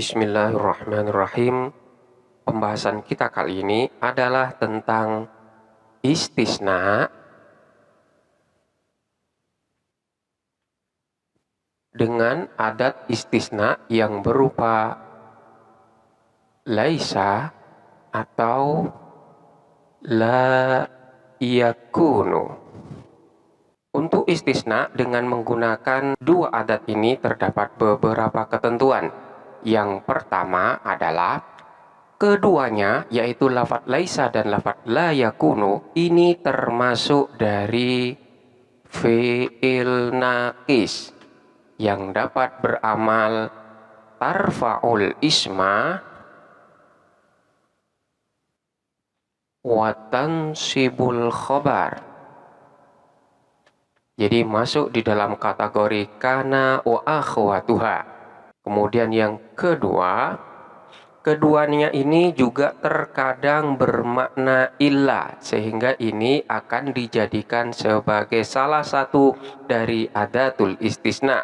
Bismillahirrahmanirrahim. Pembahasan kita kali ini adalah tentang istisna dengan adat istisna yang berupa laisa atau la yakunu. Untuk istisna dengan menggunakan dua adat ini terdapat beberapa ketentuan. Yang pertama adalah keduanya, yaitu lafadz laisa dan lafadz la yakunu, ini termasuk dari fi'il naqis yang dapat beramal tarfa'ul isma wa tansibul khobar. Jadi masuk di dalam kategori kana wa akhwatuha. Kemudian yang kedua, keduanya ini juga terkadang bermakna illa, sehingga ini akan dijadikan sebagai salah satu dari adatul istisna.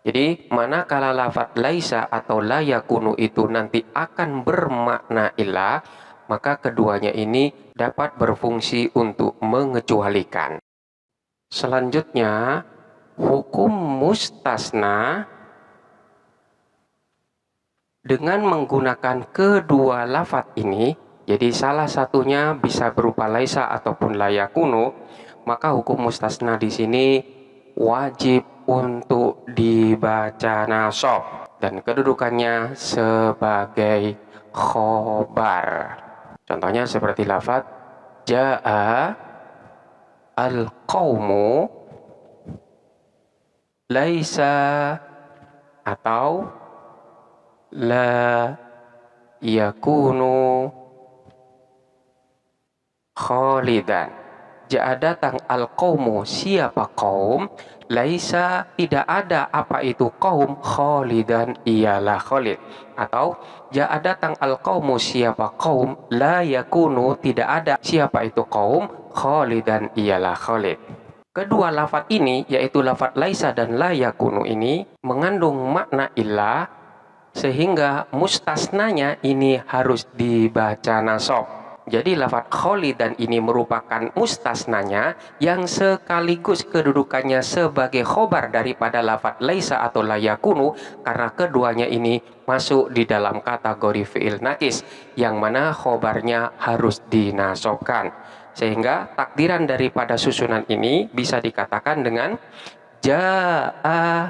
Jadi manakala lafadz laisa atau la yakunu itu nanti akan bermakna illa, maka keduanya ini dapat berfungsi untuk mengecualikan. Selanjutnya, hukum mustasna dengan menggunakan kedua lafadz ini, jadi salah satunya bisa berupa laisa ataupun la yakunu, maka hukum mustasna di sini wajib untuk dibaca nasab dan kedudukannya sebagai khobar. Contohnya seperti lafadz jaa al-qaumu laisa atau la yakunu khalidan. Jaa datang al-qaumu, siapa kaum, laisa tidak ada apa itu kaum, khalidan ialah khalid. Atau jaa datang al-qaumu, siapa kaum, la yakunu tidak ada siapa itu kaum, khalidan ialah khalid. Kedua lafadz ini, yaitu lafadz laisa dan la yakunu ini mengandung makna illah, sehingga mustasnanya ini harus dibaca nasab. Jadi lafadz khalidan ini merupakan mustasnanya yang sekaligus kedudukannya sebagai khobar daripada lafadz laisa atau la yakunu, karena keduanya ini masuk di dalam kategori fi'il naqis yang mana khobarnya harus dinasobkan. Sehingga takdiran daripada susunan ini bisa dikatakan dengan jaa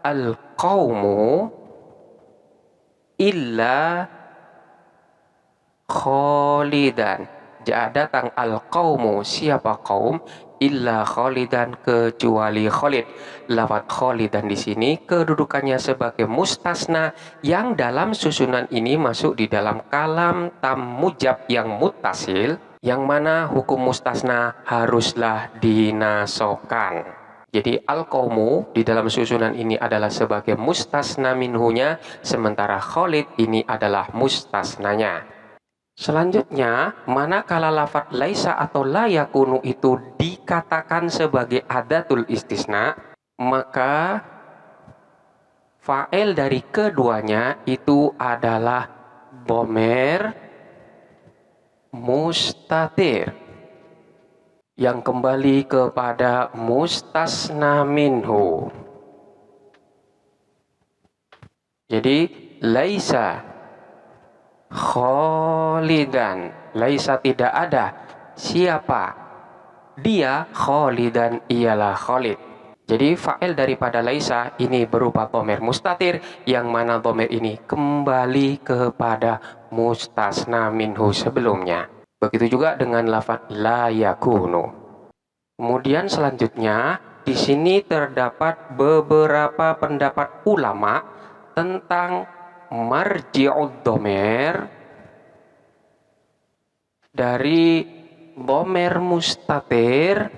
al-qaumu illa khalidan. Jaa datang al-qaumu, siapa kaum, illa khalidan kecuali khalid. Lafadz khalidan di sini kedudukannya sebagai mustasna yang dalam susunan ini masuk di dalam kalam tam mujab yang muttasil, yang mana hukum mustasna haruslah dinasobkan. Jadi al-qaumu di dalam susunan ini adalah sebagai mustasna minhunya, sementara khalid ini adalah mustasnanya. Selanjutnya, manakala lafadz laisa atau la yakunu itu dikatakan sebagai adatul istisna, maka fa'il dari keduanya itu adalah dhamir mustatir yang kembali kepada mustasna minhu. Jadi laisa khalidan, laisa tidak ada siapa dia, khalidan ialah khalid. Jadi fa'il daripada laisa ini berupa dhamir mustatir, yang mana dhamir ini kembali kepada mustasna minhu sebelumnya. Begitu juga dengan lafadz la yakunu. Kemudian selanjutnya di sini terdapat beberapa pendapat ulama tentang marji'ud dhamir dari dhamir mustatir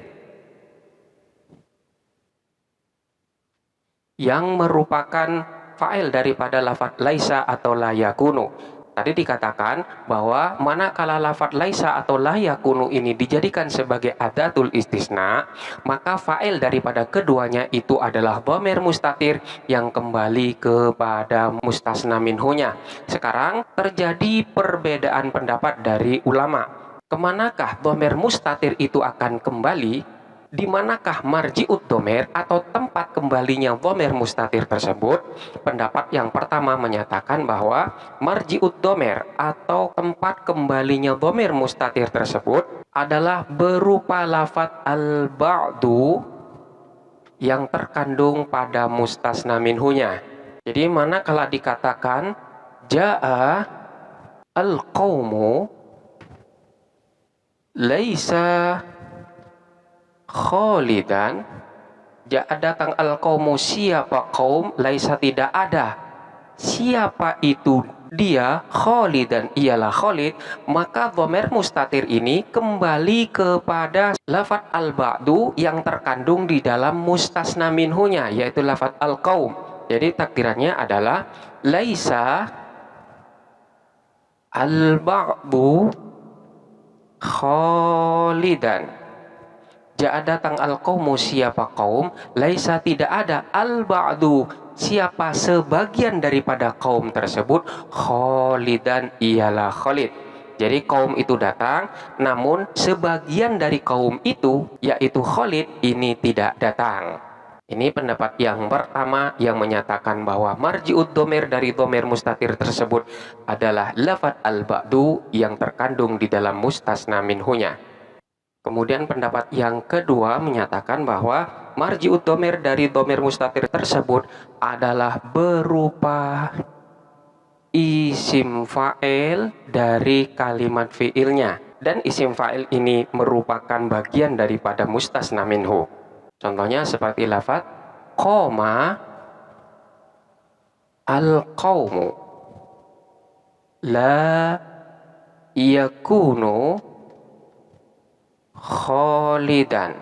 yang merupakan fa'il daripada lafadz laisa atau la yakunu. Tadi dikatakan bahwa manakala lafadz laisa atau la yakunu ini dijadikan sebagai adatul istisna, maka fa'il daripada keduanya itu adalah dhamir mustatir yang kembali kepada mustasna minhunya. Sekarang terjadi perbedaan pendapat dari ulama. Kemanakah dhamir mustatir itu akan kembali? Di manakah marji'ud dhamir atau tempat kembalinya dhamir mustatir tersebut? Pendapat yang pertama menyatakan bahwa marji'ud dhamir atau tempat kembalinya dhamir mustatir tersebut adalah berupa lafadz al-ba'du yang terkandung pada mustasna minhunya. Jadi manakala dikatakan ja'a al-qaumu laisa kholidan, datang al-qaumu siapa kaum, laisa tidak ada siapa itu dia, kholidan ialah kholid, maka dhamir mustatir ini kembali kepada lafadz al-ba'du yang terkandung di dalam mustasna minhunya, yaitu lafadz al-qaum. Jadi takdirannya adalah laisa al-ba'du kholidan. Datang al-qaumu siapa kaum, laisa tidak ada al-ba'du siapa sebagian daripada kaum tersebut, kholidan ialah kholid. Jadi kaum itu datang, namun sebagian dari kaum itu yaitu kholid ini tidak datang. Ini pendapat yang pertama yang menyatakan bahwa marji'ud dhamir dari dhamir mustatir tersebut adalah lafadz al-ba'du yang terkandung di dalam mustasna minhunya. Kemudian pendapat yang kedua menyatakan bahwa marji'ud dhamir dari dhamir mustatir tersebut adalah berupa isim fa'il dari kalimat fi'ilnya. Dan isim fa'il ini merupakan bagian daripada mustasna minhu. Contohnya seperti lafadz qoma al-qaumu la yakunu kholidan.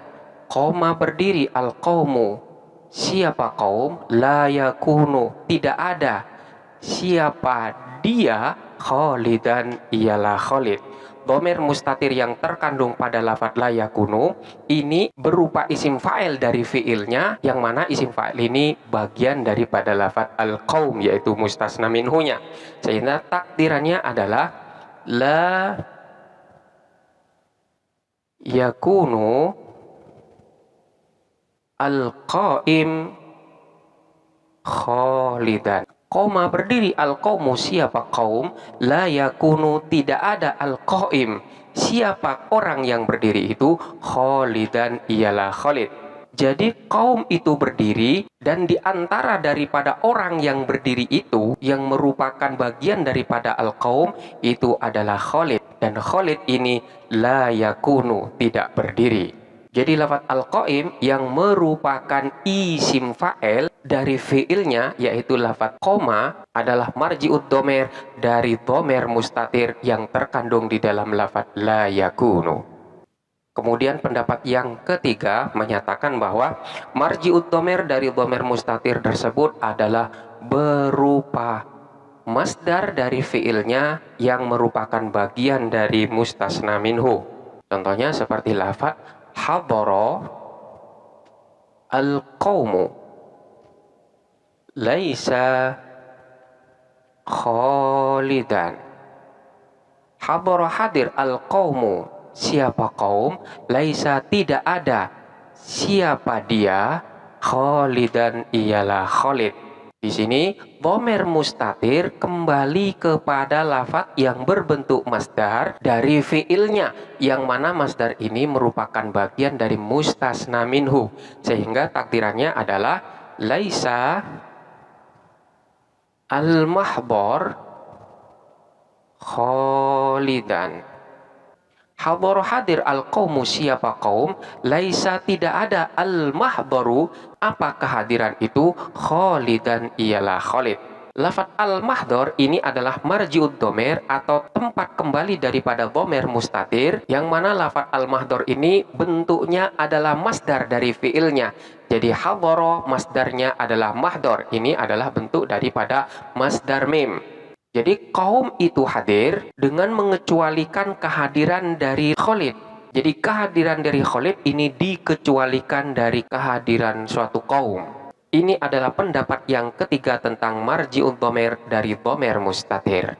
Qoma berdiri, al-qaumu siapa kaum, la yakunu tidak ada siapa dia, kholidan ialah kholid. Dhamir mustatir yang terkandung pada lafadz la yakunu ini berupa isim fa'il dari fi'ilnya, yang mana isim fa'il ini bagian daripada lafadz al-qaum yaitu mustasna minhunya, sehingga takdirannya adalah la yakunu al-qaim kholidan. Qoma berdiri, al-qaumu siapa kaum, la yakunu tidak ada al-qaim siapa orang yang berdiri itu, kholidan ialah kholid. Jadi kaum itu berdiri, dan di antara daripada orang yang berdiri itu yang merupakan bagian daripada al-qaum itu adalah kholid, dan kholid ini la yakunu tidak berdiri. Jadi lafadz al-qaim yang merupakan isim fa'il dari fi'ilnya yaitu lafadz qoma adalah marji'ud dhamir dari dhamir mustatir yang terkandung di dalam lafadz la yakunu. Kemudian pendapat yang ketiga menyatakan bahwa marji'ud dhamir dari dhamir mustatir tersebut adalah berupa masdar dari fi'ilnya yang merupakan bagian dari mustasna minhu. Contohnya seperti lafadz hadara al-qaumu laisa kholidan. Hadara hadir, al-qaumu siapa kaum, laisa tidak ada siapa dia, kholidan ialah kholid. Di sini dhamir mustatir kembali kepada lafadz yang berbentuk masdar dari fi'ilnya, yang mana masdar ini merupakan bagian dari mustasna minhu, sehingga takdirannya adalah laisa al-mahdhar kholidan. Hadhar hadir, al-qaumu siapa kaum, laisa tidak ada al-mahdharu apa kehadiran itu, kholidan ialah kholid. Lafadz al-mahdhar ini adalah marji'ud dhamir atau tempat kembali daripada dhamir mustatir, yang mana lafadz al-mahdhar ini bentuknya adalah masdar dari fi'ilnya. Jadi hadhara masdarnya adalah mahdhar, ini adalah bentuk daripada masdar mim. Jadi kaum itu hadir dengan mengecualikan kehadiran dari Khalid. Jadi kehadiran dari Khalid ini dikecualikan dari kehadiran suatu kaum. Ini adalah pendapat yang ketiga tentang marji'ud dhamir dari dhamir mustatir.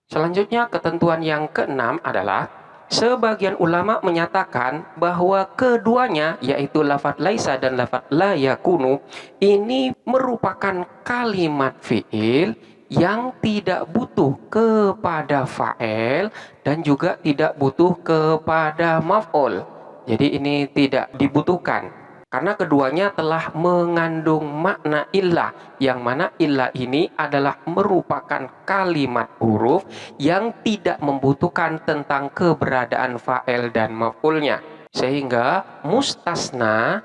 Selanjutnya ketentuan yang keenam adalah sebagian ulama menyatakan bahwa keduanya yaitu lafadz laisa dan lafadz la yakunu ini merupakan kalimat fi'il yang tidak butuh kepada fa'il dan juga tidak butuh kepada maf'ul. Jadi ini tidak dibutuhkan karena keduanya telah mengandung makna illah, yang mana illah ini adalah merupakan kalimat huruf yang tidak membutuhkan tentang keberadaan fa'il dan maf'ulnya. Sehingga mustasna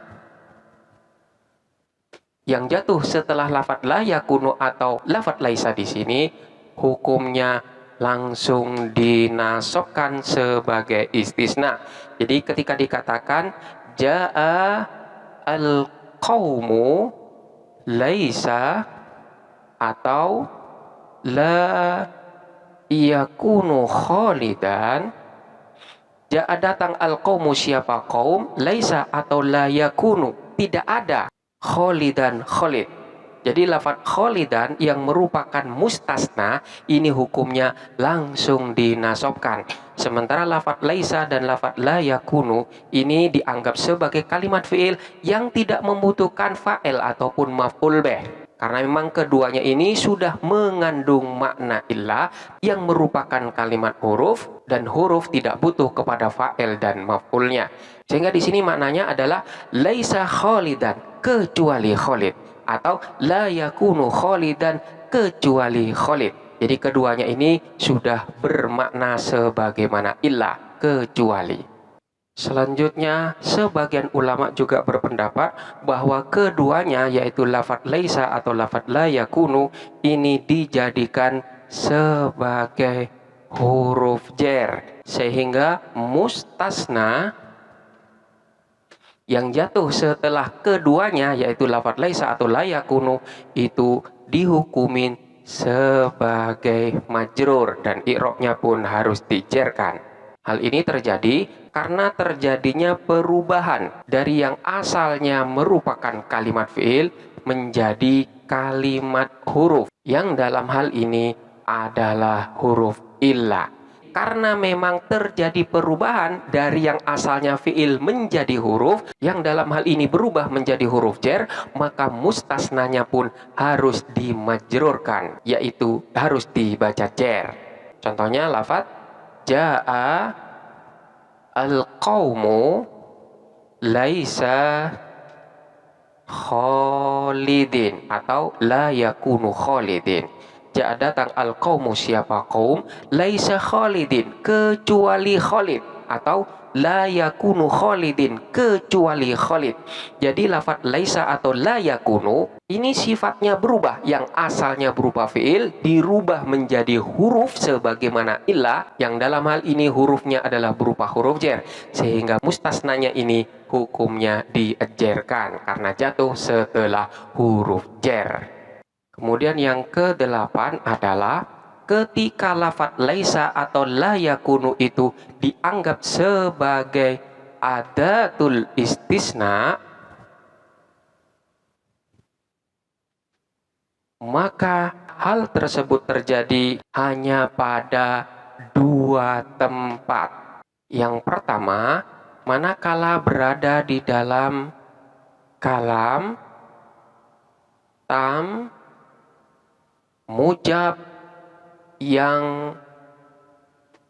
yang jatuh setelah lafadz la yakunu atau lafadz laisa di sini hukumnya langsung dinasobkan sebagai istisna. Jadi ketika dikatakan jaa al-qaumu laisa atau la yakunu khalidan, jaa datang al-qaumu siapa kaum, laisa atau la yakunu tidak ada, khalidan khalid. Jadi lafadz khalidan yang merupakan mustasna ini hukumnya langsung dinasobkan. Sementara lafadz laisa dan lafadz la yakunu ini dianggap sebagai kalimat fi'il yang tidak membutuhkan fa'il ataupun maf'ul bih. Karena memang keduanya ini sudah mengandung makna illah yang merupakan kalimat huruf dan huruf tidak butuh kepada fa'il dan maf'ulnya. Sehingga di sini maknanya adalah laisa khalidan kecuali khalid atau la yakunu khalidan kecuali khalid. Jadi keduanya ini sudah bermakna sebagaimana illah kecuali. Selanjutnya, sebagian ulama juga berpendapat bahwa keduanya yaitu lafadz laisa atau lafadz la yakunu ini dijadikan sebagai huruf jar, sehingga mustasna yang jatuh setelah keduanya yaitu lafadz laisa atau la yakunu itu dihukumin sebagai majrur dan i'rabnya pun harus dijarkan. Hal ini terjadi karena terjadinya perubahan dari yang asalnya merupakan kalimat fi'il menjadi kalimat huruf, yang dalam hal ini adalah huruf illah. Karena memang terjadi perubahan dari yang asalnya fi'il menjadi huruf, yang dalam hal ini berubah menjadi huruf jar, maka mustasnanya pun harus dimajrurkan, yaitu harus dibaca jar. Contohnya lafadz jaa al-qaumu laisa khalidin atau la yakunu khalidin. Jaa datang al-qaumu siapa kaum, laisa khalidin kecuali khalid atau la yakunu khalidin kecuali khalid. Jadi lafadz laisa atau la yakunu ini sifatnya berubah, yang asalnya berupa fi'il dirubah menjadi huruf sebagaimana illah, yang dalam hal ini hurufnya adalah berupa huruf jar, sehingga mustasnanya ini hukumnya diajarkan karena jatuh setelah huruf jar. Kemudian yang ke-8 adalah ketika lafadz laisa atau la yakunu itu dianggap sebagai adatul istisna, maka hal tersebut terjadi hanya pada dua tempat. Yang pertama, manakala berada di dalam kalam tam mujab yang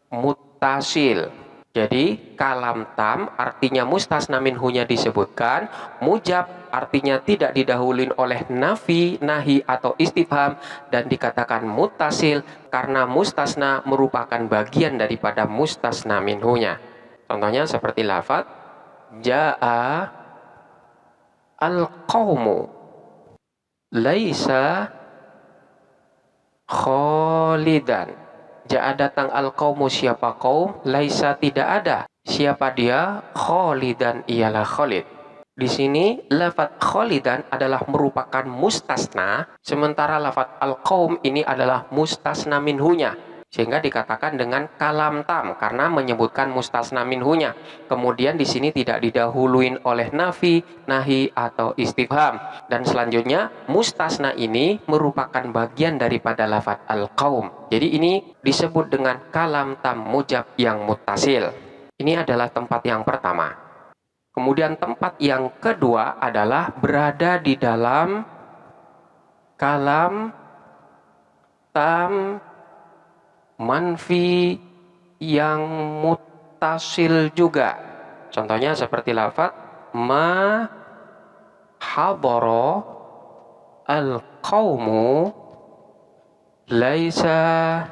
muttasil. Jadi kalam tam artinya mustasna minhunya disebutkan, mujab artinya tidak didahuluin oleh nafi, nahi atau istifham, dan dikatakan muttasil karena mustasna merupakan bagian daripada mustasna minhunya. Contohnya seperti lafadz jaa al-qaumu laisa khalidan. Jaa datang al-qaumu siapa kaum, laisa tidak ada siapa dia, khalidan ialah khalid. Di sini lafadz kholidan adalah merupakan mustasna, sementara lafadz al-qaum ini adalah mustasna minhunya. Sehingga dikatakan dengan kalam tam karena menyebutkan mustasna minhunya. Kemudian di sini tidak didahuluin oleh nafi, nahi atau istifham. Dan selanjutnya mustasna ini merupakan bagian daripada lafadz al-qaum. Jadi ini disebut dengan kalam tam mujab yang muttasil. Ini adalah tempat yang pertama. Kemudian tempat yang kedua adalah berada di dalam kalam tam manfi yang muttasil juga. Contohnya seperti lafaz ma hadara al-qaumu laisa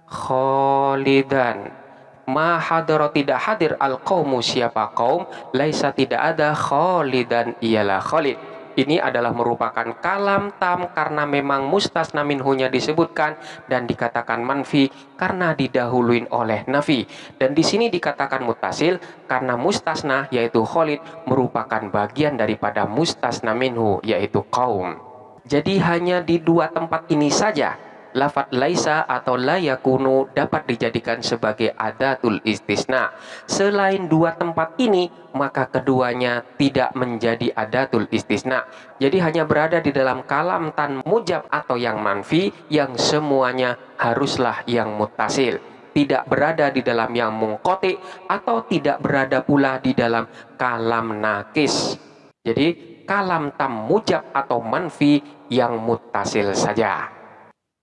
khalidan. Ma hadara tidak hadir al-qaumu siapa kaum, laisa tidak ada khalidan ialah khalid. Ini adalah merupakan kalam tam karena memang mustasna minhunya disebutkan dan dikatakan manfi karena didahuluin oleh nafi. Dan di sini dikatakan muttasil karena mustasna yaitu khalid merupakan bagian daripada mustasna minhu yaitu kaum. Jadi hanya di dua tempat ini saja lafadz laisa atau la yakunu dapat dijadikan sebagai adatul istisna. Selain dua tempat ini, maka keduanya tidak menjadi adatul istisna. Jadi hanya berada di dalam kalam tan mujab atau yang manfi, yang semuanya haruslah yang muttasil. Tidak berada di dalam yang mungqati atau tidak berada pula di dalam kalam nakis. Jadi kalam tam mujab atau manfi yang muttasil saja.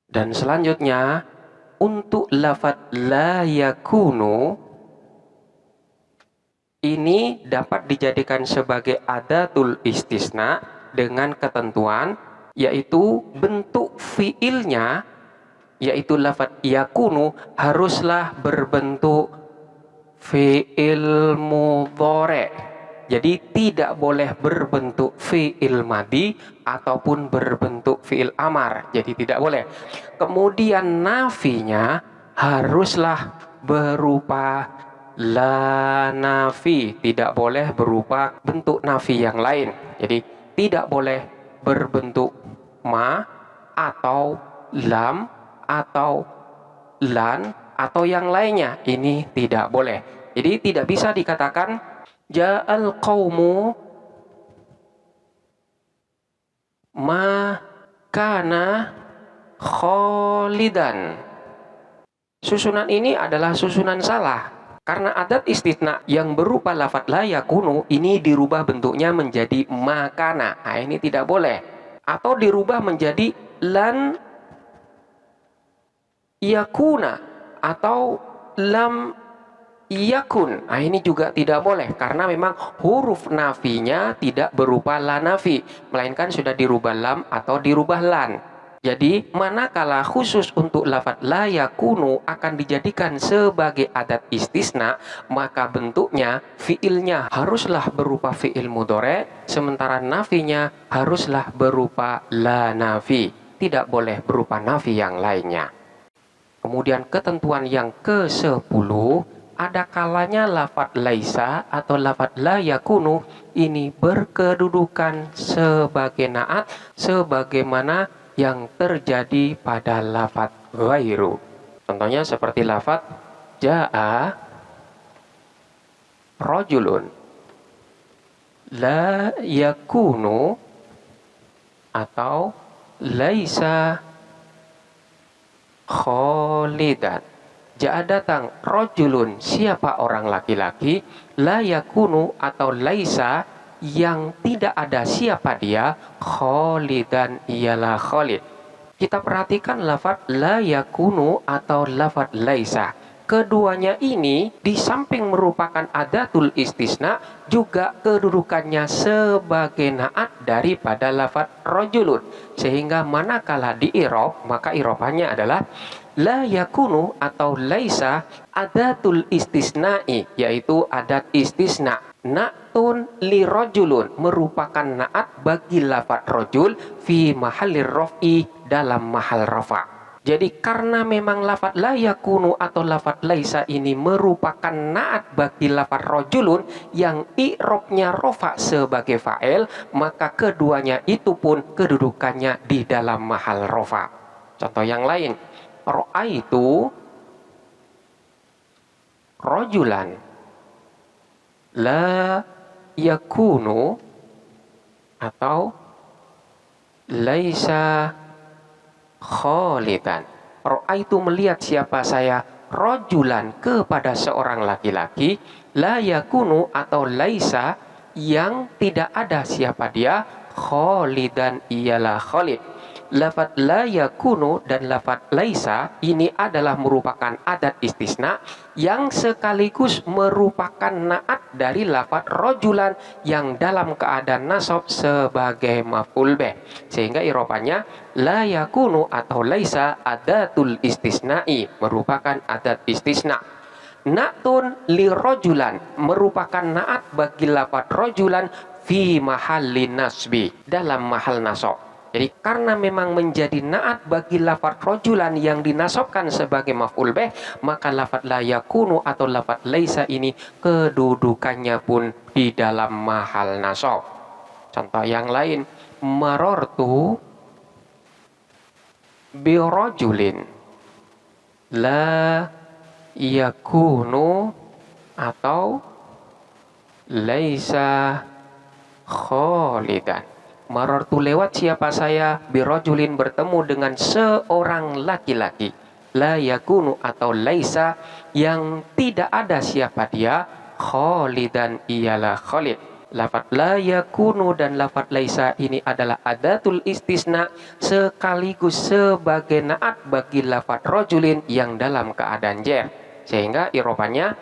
Dan selanjutnya untuk lafadz la yakunu ini dapat dijadikan sebagai adatul istisna dengan ketentuan yaitu bentuk fiilnya yaitu lafadz yakunu haruslah berbentuk fiil mudhari'. Jadi tidak boleh berbentuk fi'il madi ataupun berbentuk fi'il amar. Jadi tidak boleh. Kemudian nafinya haruslah berupa la nafi. Tidak boleh berupa bentuk nafi yang lain. Jadi tidak boleh berbentuk ma atau lam atau lan atau yang lainnya. Ini tidak boleh. Jadi tidak bisa dikatakan ja'al qaumu ma kana khalidan. Susunan ini adalah susunan salah karena adat istisna yang berupa lafadz la yakunu ini dirubah bentuknya menjadi makana. Nah, ini tidak boleh. Atau dirubah menjadi lan yakuna atau lam yakun. Nah, ini juga tidak boleh karena memang huruf nafinya tidak berupa la nafi, melainkan sudah dirubah lam atau dirubah lan. Jadi manakala khusus untuk lafadz la yakunu akan dijadikan sebagai adat istisna, maka bentuknya fiilnya haruslah berupa fiil mudhari', sementara nafinya haruslah berupa la nafi, tidak boleh berupa nafi yang lainnya. Kemudian ketentuan yang ke-10, ada kalanya lafadz laisa atau lafadz la yakunu ini berkedudukan sebagai naat sebagaimana yang terjadi pada lafadz ghairu. Contohnya seperti lafadz jaa rajulun. La yakunu atau laisa khalidan. Jaa datang rojulun siapa orang laki-laki, la yakunu atau laisa yang tidak ada siapa dia, khalidan ialah khalid. Kita perhatikan lafadz la yakunu atau lafadz laisa. Keduanya ini di samping merupakan adatul istisna juga kedudukannya sebagai naat daripada lafadz rojulun. Sehingga manakala di i'rab maka i'rabannya adalah la yakunu atau laisa adatul istisna'i, yaitu adat istisna. Na'tun li rojulun merupakan naat bagi lafadz rojul fi mahallir raf'i dalam mahal rafa'. Jadi karena memang lafadz la yakunu atau lafadz laisa ini merupakan naat bagi lafadz rojulun yang i'robnya rofa sebagai fa'il, maka keduanya itu pun kedudukannya di dalam mahal rofa. Contoh yang lain, ro'aitu rojulan la yakunu atau laisa kholidan. Ro'aitu melihat siapa saya, rojulan kepada seorang laki-laki, la yakunu atau laisa yang tidak ada siapa dia, kholidan ialah kholid. Lafadz la yakunu dan lafadz laisa ini adalah merupakan adat istisna yang sekaligus merupakan naat dari lafadz rojulan yang dalam keadaan nasab sebagai maf'ul bih. Sehingga irobannya la yakunu atau laisa adatul istisna'i, merupakan adat istisna. Na'tun li rojulan merupakan naat bagi lafadz rojulan fi mahallin nasbi, dalam mahal nasab. Jadi karena memang menjadi naat bagi lafadz rojulan yang dinasobkan sebagai maf'ul bih, maka lafadz la yakunu atau lafadz laisa ini kedudukannya pun di dalam mahal nasab. Contoh yang lain, marortu bi rojulin la yakunu atau laisa kholidan. Marartu lewat siapa saya, birojulin bertemu dengan seorang laki-laki, la yakunu atau laisa yang tidak ada siapa dia, kholidan ialah kholid. Lafadz la yakunu dan lafadz laisa ini adalah adatul istisna sekaligus sebagai naat bagi lafadz rojulin yang dalam keadaan jer. Sehingga irobannya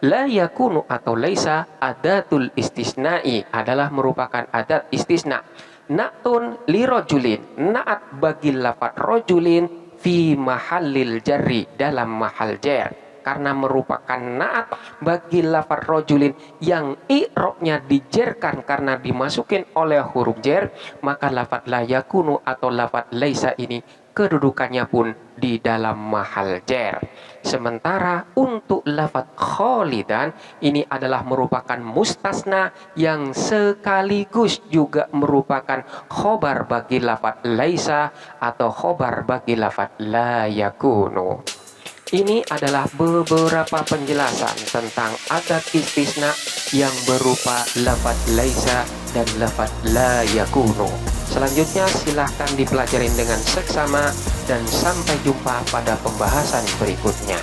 la yakunu atau laisa adatul istisna'i adalah merupakan adat istisna. Na'tun li rojulin, naat bagi lafadz rojulin fi mahallil jarri, dalam mahal jar. Karena merupakan naat bagi lafadz rojulin yang i'robnya dijerkan karena dimasukin oleh huruf jar, maka lafadz la yakunu atau lafadz laisa ini kedudukannya pun di dalam mahal jar. Sementara untuk lafadz kholidan ini adalah merupakan mustasna yang sekaligus juga merupakan khobar bagi lafadz laisa atau khobar bagi lafadz la yakunu. Ini adalah beberapa penjelasan tentang adat istisna yang berupa lafadz laisa dan lafadz la yakunu. Selanjutnya silahkan dipelajarin dengan seksama dan sampai jumpa pada pembahasan berikutnya.